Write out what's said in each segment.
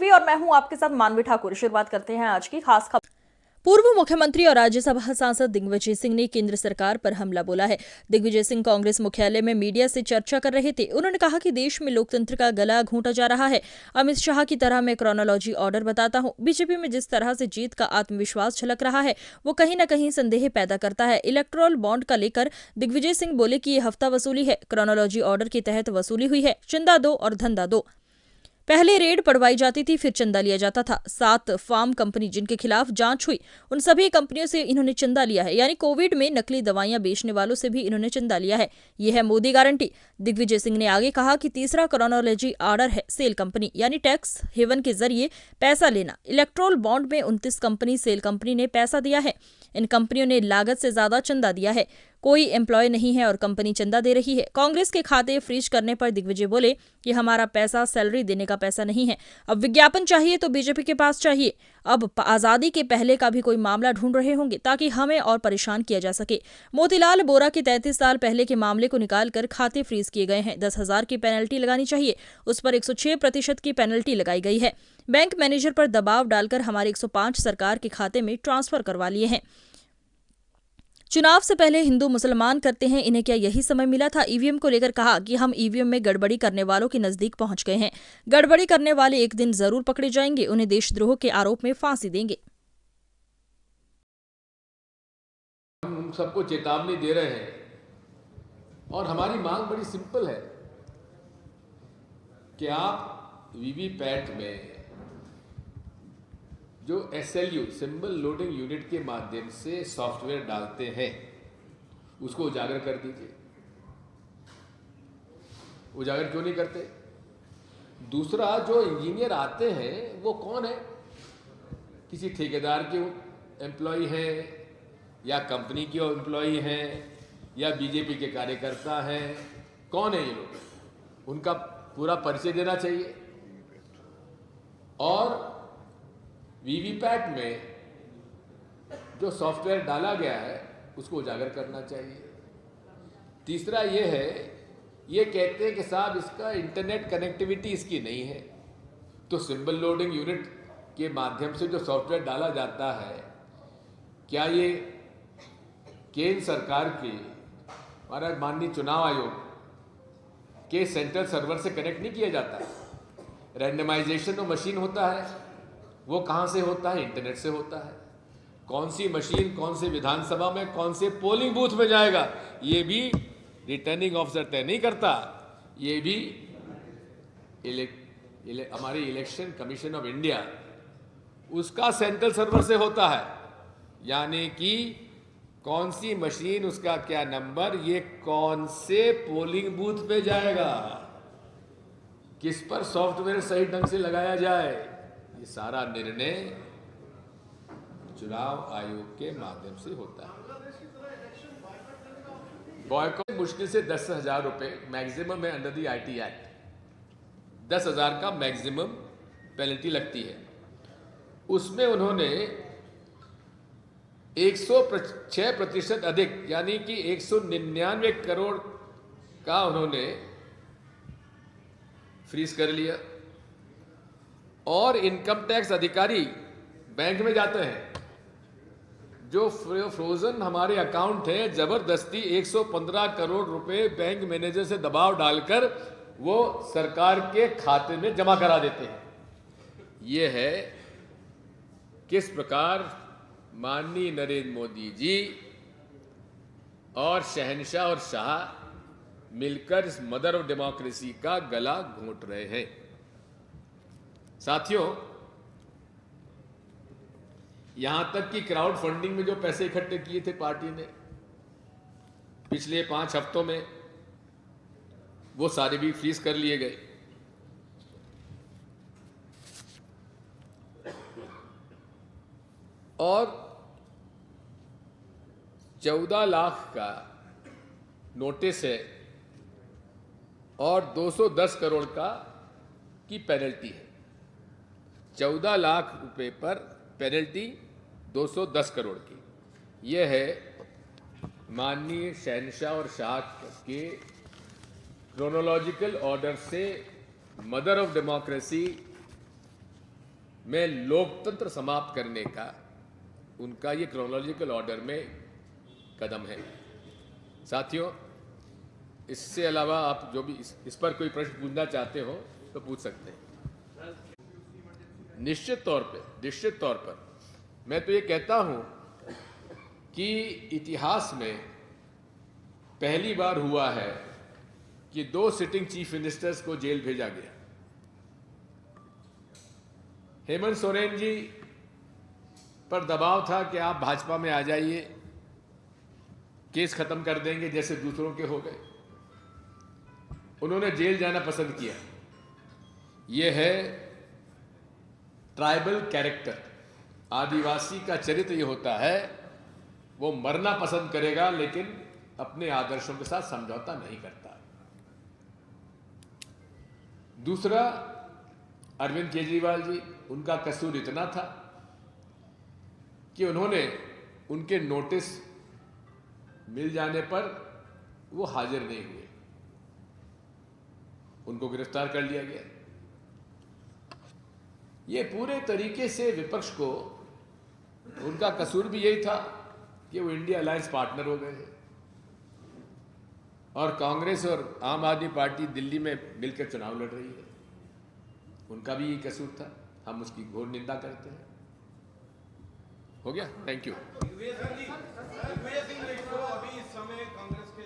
TV और मैं हूं आपके साथ मानवी ठाकुर। शुरुआत करते हैं आज की खास खबर। पूर्व मुख्यमंत्री और राज्यसभा सांसद दिग्विजय सिंह ने केंद्र सरकार पर हमला बोला है। दिग्विजय सिंह कांग्रेस मुख्यालय में मीडिया से चर्चा कर रहे थे। उन्होंने कहा कि देश में लोकतंत्र का गला घोंटा जा रहा है। अमित शाह की तरह मैं क्रोनोलॉजी ऑर्डर बताता हूं। बीजेपी में जिस तरह से जीत का आत्मविश्वास झलक रहा है वो कहीं न कहीं संदेह पैदा करता है। इलेक्टोरल बॉन्ड का लेकर दिग्विजय सिंह बोले कि ये हफ्ता वसूली है, क्रोनोलॉजी ऑर्डर के तहत वसूली हुई है। चंदा दो और धंधा दो। पहले रेड पड़वाई जाती थी, फिर चंदा लिया जाता था। 7 फार्म कंपनी जिनके खिलाफ जांच हुई उन सभी कंपनियों से इन्होंने चंदा लिया है। यानी कोविड में नकली दवाइयां बेचने वालों से भी इन्होंने चंदा लिया है। यह है मोदी गारंटी। दिग्विजय सिंह ने आगे कहा कि तीसरा क्रोनोलॉजी ऑर्डर है सेल कंपनी यानी टैक्स हेवन के जरिए पैसा लेना। इलेक्ट्रोल बॉन्ड में 29 कंपनी सेल कंपनी ने पैसा दिया है। इन कंपनियों ने लागत से ज्यादा चंदा दिया है। कोई एम्प्लॉय नहीं है और कंपनी चंदा दे रही है। कांग्रेस के खाते फ्रीज करने पर दिग्विजय बोले कि हमारा पैसा सैलरी देने का पैसा नहीं है। अब विज्ञापन चाहिए तो बीजेपी के पास चाहिए। अब आजादी के पहले का भी कोई मामला ढूंढ रहे होंगे ताकि हमें और परेशान किया जा सके। मोतीलाल बोरा के 33 साल पहले के मामले को निकालकर खाते फ्रीज किए गए हैं। 10,000 की पेनल्टी लगानी चाहिए, उस पर 106% की पेनल्टी लगाई गई है। बैंक मैनेजर पर दबाव डालकर हमारे 105 सरकार के खाते में ट्रांसफर करवा लिए हैं। चुनाव से पहले हिंदू मुसलमान करते हैं, इन्हें क्या यही समय मिला था? ईवीएम को लेकर कहा कि हम ईवीएम में गड़बड़ी करने वालों के नजदीक पहुंच गए हैं। गड़बड़ी करने वाले एक दिन जरूर पकड़े जाएंगे। उन्हें देशद्रोह के आरोप में फांसी देंगे। हम सबको चेतावनी दे रहे हैं और हमारी मांग बड़ी सिंपल है कि आप वीवीपैट में जो SLU सिंबल लोडिंग यूनिट के माध्यम से सॉफ्टवेयर डालते हैं उसको उजागर कर दीजिए। उजागर क्यों नहीं करते? दूसरा, जो इंजीनियर आते हैं वो कौन है? किसी ठेकेदार के एम्प्लॉय हैं या कंपनी के एम्प्लॉय हैं या बीजेपी के कार्यकर्ता हैं? कौन है ये लोग? उनका पूरा परिचय देना चाहिए और वीवीपैट में जो सॉफ्टवेयर डाला गया है उसको उजागर करना चाहिए। तीसरा ये है, ये कहते हैं कि साहब इसका इंटरनेट कनेक्टिविटी इसकी नहीं है, तो सिंबल लोडिंग यूनिट के माध्यम से जो सॉफ्टवेयर डाला जाता है क्या ये केंद्र सरकार के हमारा माननीय चुनाव आयोग के सेंट्रल सर्वर से कनेक्ट नहीं किया जाता? रैंडमाइजेशन तो मशीन होता है, वो कहाँ से होता है? इंटरनेट से होता है। कौन सी मशीन कौन से विधानसभा में कौन से पोलिंग बूथ में जाएगा ये भी रिटर्निंग ऑफिसर तय नहीं करता। ये भी हमारी इलेक्शन कमीशन ऑफ इंडिया उसका सेंट्रल सर्वर से होता है। यानी कि कौन सी मशीन, उसका क्या नंबर, ये कौन से पोलिंग बूथ पे जाएगा, किस पर सॉफ्टवेयर सही ढंग से लगाया जाए, ये सारा निर्णय चुनाव आयोग के माध्यम से होता है। बॉयकॉट मुश्किल से 10,000 रुपए मैक्सिमम है अंडर द IT एक्ट। 10,000 का मैक्सिमम पेनल्टी लगती है। उसमें उन्होंने 106% अधिक यानी कि 199 करोड़ का उन्होंने फ्रीज कर लिया। और इनकम टैक्स अधिकारी बैंक में जाते हैं, जो फ्रोजन हमारे अकाउंट है, जबरदस्ती 115 करोड़ रुपए बैंक मैनेजर से दबाव डालकर वो सरकार के खाते में जमा करा देते हैं। ये है किस प्रकार माननीय नरेंद्र मोदी जी और शहंशाह और शाह मिलकर इस मदर ऑफ डेमोक्रेसी का गला घोंट रहे हैं। साथियों, यहां तक कि क्राउड फंडिंग में जो पैसे इकट्ठे किए थे पार्टी ने पिछले 5 हफ्तों में, वो सारे भी फ्रीज कर लिए गए। और 14 लाख का नोटिस है और 210 करोड़ की पेनल्टी है। 14 लाख रुपए पर पेनल्टी, 210 करोड़ की। यह है माननीय शहंशाह और शाह के क्रोनोलॉजिकल ऑर्डर से मदर ऑफ डेमोक्रेसी में लोकतंत्र समाप्त करने का उनका ये क्रोनोलॉजिकल ऑर्डर में कदम है। साथियों, इससे अलावा आप जो भी इस पर कोई प्रश्न पूछना चाहते हो तो पूछ सकते हैं। निश्चित तौर पर मैं तो ये कहता हूं कि इतिहास में पहली बार हुआ है कि 2 सिटिंग चीफ मिनिस्टर्स को जेल भेजा गया। हेमंत सोरेन जी पर दबाव था कि आप भाजपा में आ जाइए, केस खत्म कर देंगे जैसे दूसरों के हो गए। उन्होंने जेल जाना पसंद किया। यह है ट्राइबल कैरेक्टर। आदिवासी का चरित्र ये होता है, वो मरना पसंद करेगा लेकिन अपने आदर्शों के साथ समझौता नहीं करता। दूसरा, अरविंद केजरीवाल जी, उनका कसूर इतना था कि उन्होंने उनके नोटिस मिल जाने पर वो हाजिर नहीं हुए, उनको गिरफ्तार कर लिया गया। ये पूरे तरीके से विपक्ष को, उनका कसूर भी यही था कि वो इंडिया अलायंस पार्टनर हो गए और कांग्रेस और आम आदमी पार्टी दिल्ली में मिलकर चुनाव लड़ रही है। उनका भी यही कसूर था, हम उसकी घोर निंदा करते हैं। हो गया, थैंक यू।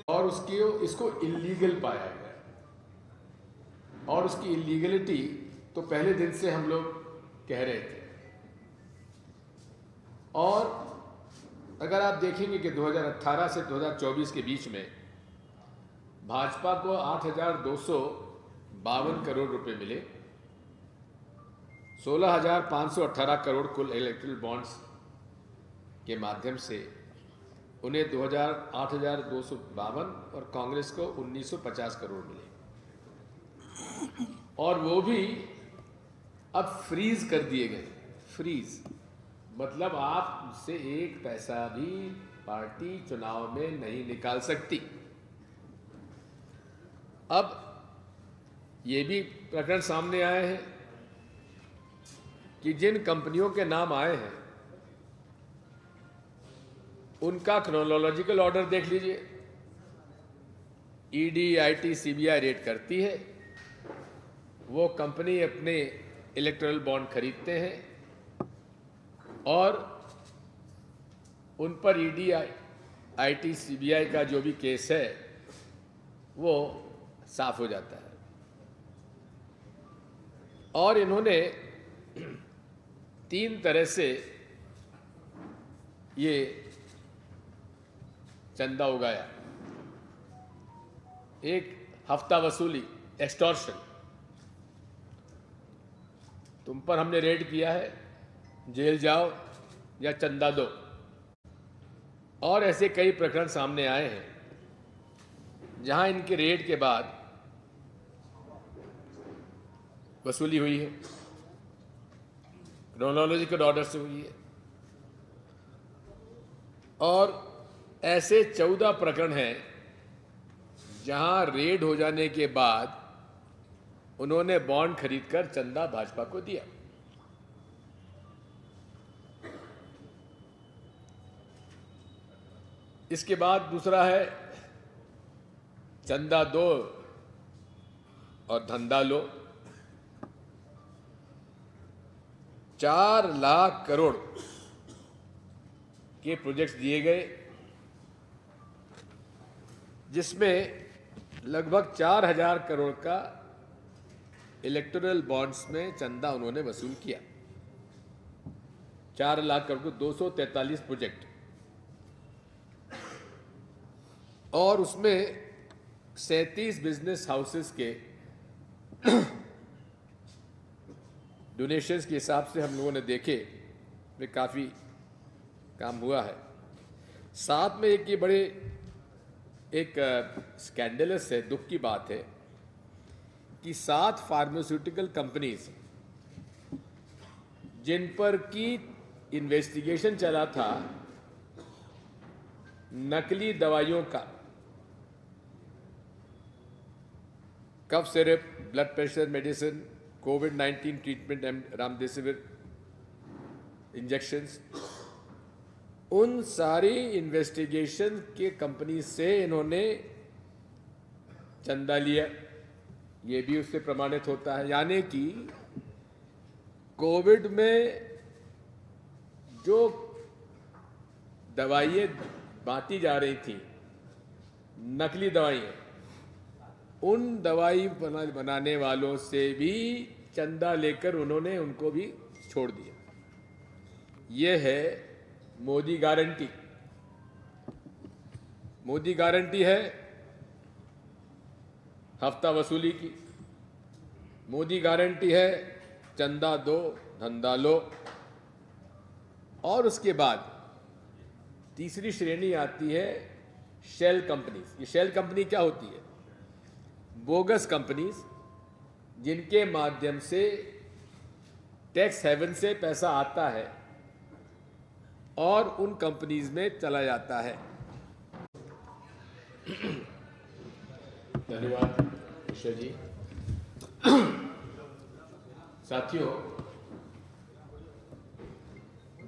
और इसको इलीगल पाया गया, और उसकी इलीगलिटी तो पहले दिन से हम लोग कह रहे थे। और अगर आप देखेंगे कि 2018 से 2024 के बीच में भाजपा को 8,252 करोड़ रुपए मिले, 16,518 करोड़ कुल इलेक्ट्रल बॉन्ड्स के माध्यम से उन्हें 8,252 और कांग्रेस को 1,950 करोड़ मिले। और वो भी अब फ्रीज कर दिए गए। फ्रीज मतलब आप उससे एक पैसा भी पार्टी चुनाव में नहीं निकाल सकती। अब ये भी प्रकरण सामने आए हैं कि जिन कंपनियों के नाम आए हैं उनका क्रोनोलॉजिकल ऑर्डर देख लीजिए। ईडी, आईटी, सीबीआई रेड करती है, वो कंपनी अपने इलेक्टोरल बॉन्ड खरीदते हैं और उन पर ईडी, आईटी, सीबीआई का जो भी केस है वो साफ हो जाता है। और इन्होंने 3 तरह से ये चंदा उगाया। एक, हफ्ता वसूली, एक्सटॉर्शन, तुम पर हमने रेड किया है, जेल जाओ या चंदा दो। और ऐसे कई प्रकरण सामने आए हैं जहां इनके रेड के बाद वसूली हुई है, क्रोनोलॉजिकल ऑर्डर से हुई है। और ऐसे 14 प्रकरण हैं जहां रेड हो जाने के बाद उन्होंने बॉन्ड खरीदकर चंदा भाजपा को दिया। इसके बाद दूसरा है चंदा दो और धंधा लो। 4 लाख करोड़ के प्रोजेक्ट्स दिए गए, जिसमें लगभग 4,000 करोड़ का इलेक्टोरल बॉन्ड्स में चंदा उन्होंने वसूल किया। 4 लाख करोड़ को 243 प्रोजेक्ट, और उसमें 37 बिजनेस हाउसेस के डोनेशंस के हिसाब से हम लोगों ने देखे, वे काफ़ी काम हुआ है। साथ में एक ये बड़े एक स्कैंडलस है, दुख की बात है कि 7 फार्मास्यूटिकल कंपनीज जिन पर की इन्वेस्टिगेशन चला था नकली दवाइयों का, cough syrup, blood pressure medicine, कोविड-19 ट्रीटमेंट, रेमडेसिविर इंजेक्शंस, उन सारी इन्वेस्टिगेशन के कंपनी से इन्होंने चंदा लिया, ये भी उससे प्रमाणित होता है। यानी कि कोविड में जो दवाइयाँ बांटी जा रही थी, नकली दवाइयाँ, उन दवाई बनाने वालों से भी चंदा लेकर उन्होंने उनको भी छोड़ दिया। ये है मोदी गारंटी। मोदी गारंटी है हफ्ता वसूली की, मोदी गारंटी है चंदा दो धंधा लो, और उसके बाद तीसरी श्रेणी आती है शेल कंपनीज। ये शेल कंपनी क्या होती है? बोगस कंपनीज, जिनके माध्यम से टैक्स हेवन से पैसा आता है और उन कंपनीज में चला जाता है। धन्यवाद मिश्रा जी। साथियों,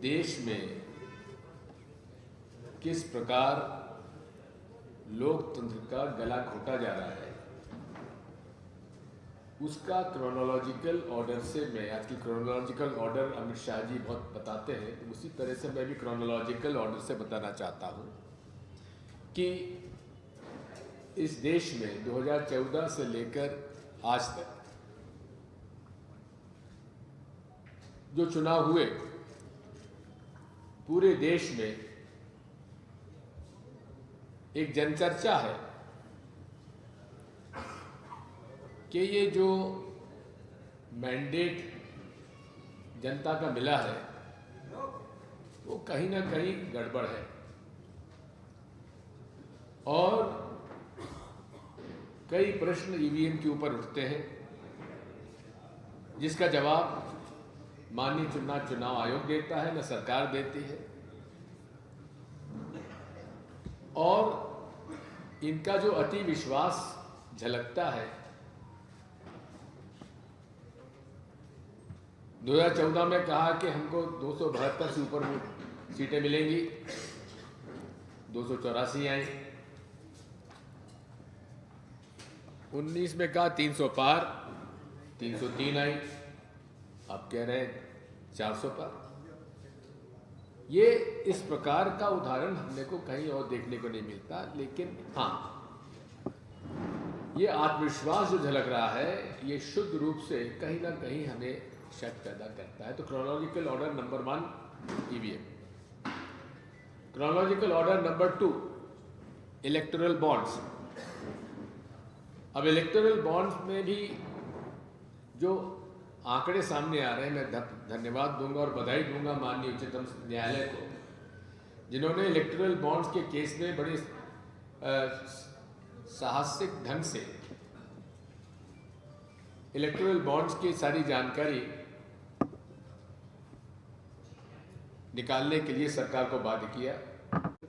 देश में किस प्रकार लोकतंत्र का गला घोटा जा रहा है, उसका क्रोनोलॉजिकल ऑर्डर से मैं, आज की क्रोनोलॉजिकल ऑर्डर अमित शाह जी बहुत बताते हैं, तो उसी तरह से मैं भी क्रोनोलॉजिकल ऑर्डर से बताना चाहता हूं कि इस देश में 2014 से लेकर आज तक जो चुनाव हुए, पूरे देश में एक जनचर्चा है कि ये जो मैंडेट जनता का मिला है वो कहीं ना कहीं गड़बड़ है, और कई प्रश्न ईवीएम के ऊपर उठते हैं, जिसका जवाब माननीय चुनाव आयोग देता है, न सरकार देती है, और इनका जो अति विश्वास झलकता है। 2014 में कहा कि हमको 272 से ऊपर सीटें मिलेंगी, 284 आई। 19 में कहा 300 पार, 303 आई। अब कह रहे हैं 400 पार। ये इस प्रकार का उदाहरण हमने को कहीं और देखने को नहीं मिलता। लेकिन हाँ, ये आत्मविश्वास जो झलक रहा है, ये शुद्ध रूप से कहीं ना कहीं हमें शक पैदा करता है। तो chronological order number 1 EVM, chronological order number 2 electoral bonds. अब इलेक्टोरल बॉन्ड्स में भी जो आंकड़े सामने आ रहे हैं, मैं धन्यवाद दूंगा और बधाई दूंगा माननीय उच्चतम न्यायालय को, जिन्होंने इलेक्टोरल बॉन्ड्स के केस में बड़े साहसिक ढंग से इलेक्टोरल बॉन्ड्स की सारी जानकारी निकालने के लिए सरकार को बाध्य किया।